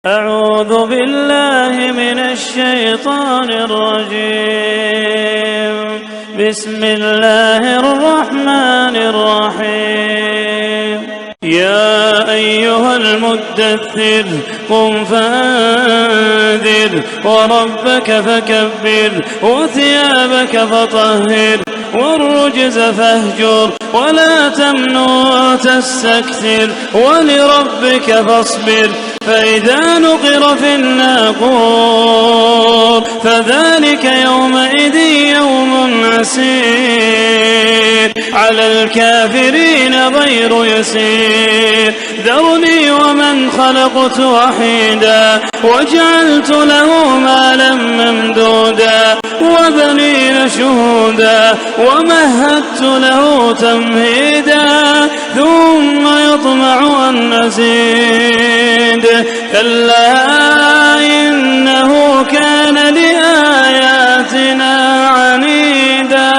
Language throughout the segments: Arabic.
أعوذ بالله من الشيطان الرجيم. بسم الله الرحمن الرحيم. يا أيها المدثر قم فأنذر وربك فكبر وثيابك فطهر والرجز فاهجر ولا تمنن تستكثر ولربك فاصبر فإذا نقر في الناقور فذلك يومئذ يوم عسير على الكافرين غير يسير. ذرني ومن خلقت وحيدا وجعلت له مالا ممدودا وبنين شهودا ومهدت له تمهيدا ثم يطمع أن أزيد كلا إنه كان لآياتنا عنيدا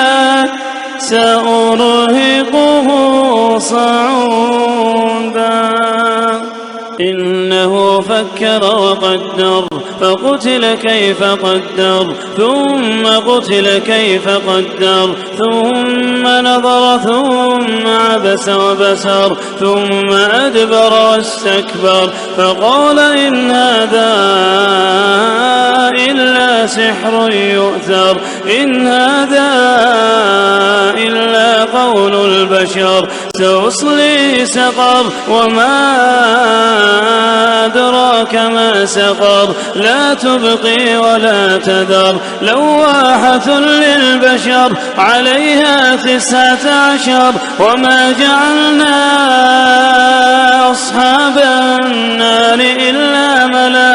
سأرهقه صعودا. إنه فكر وقدر فقتل كيف قدر ثم قتل كيف قدر ثم نظر ثم عبس وبسر ثم أدبر واستكبر فقال إن هذا إلا سحر يؤثر إن هذا إلا قول البشر سأصليه سقر وما أدراك ما سقر لا تبقي ولا تذر لواحة للبشر عليها 19 وما جعلنا أصحاب النار إلا ملائكة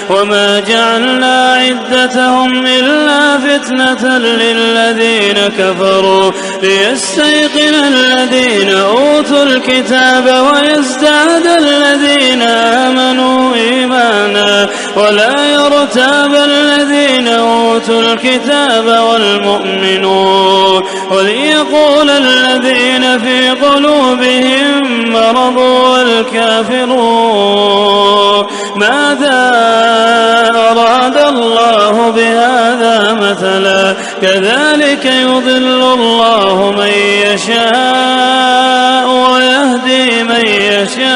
وما جعلنا عدتهم إلا فتنة للذين كفروا ليستيقن الذين أوتوا الكتاب ويزداد الذين آمنوا إيمانا ولا يرتاب الذين أوتوا الكتاب والمؤمنون وليقول الذين في قلوبهم مرض والكافرون ماذا أراد الله بهذا مثلا كذلك يضل الله من يشاء ويهدي من يشاء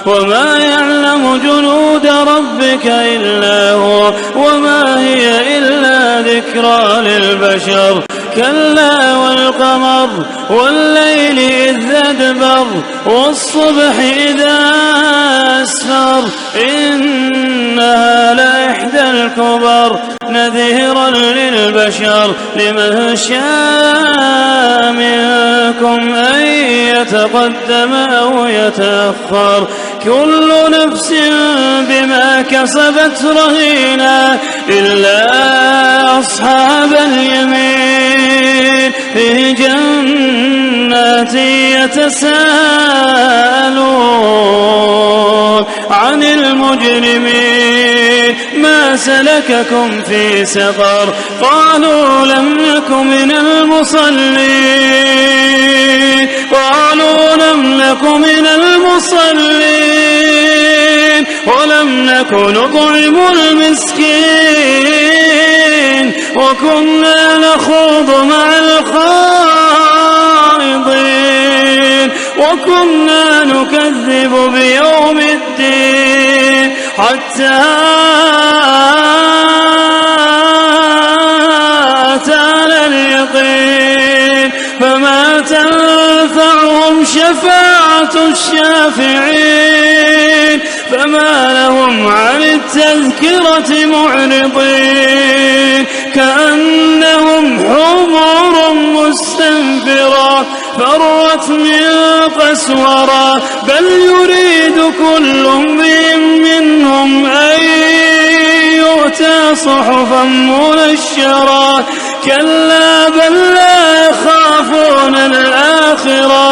وما يعلم جنود ربك إلا هو وما هي إلا ذكرى للبشر. كلا والقمر والليل إذ أدبر والصبح إذا أسفر إنها لإحدى الكبر نذيرا للبشر لمن شاء منكم أن يتقدم أو يتأخر كل نفس بما كسبت رهينة إلا أصحاب اليمين في جنات يتساءلون عن المجرمين ما سلككم في سقر قالوا لم نك من المصلين قالوا لم نك من المصلين ولم نك نطعم المسكين وكنا نخوض مع الخائضين وكنا نكذب بيوم الدين حتى أتانا اليقين فما تنفعهم شفاعة الشافعين فما لهم عن التذكرة معرضين كأنهم حمر مستنفرة فرت من قسورة بل يريد كل امرئ منهم أن يؤتى صحفا منشرة كلا بل لا يخافون الآخرة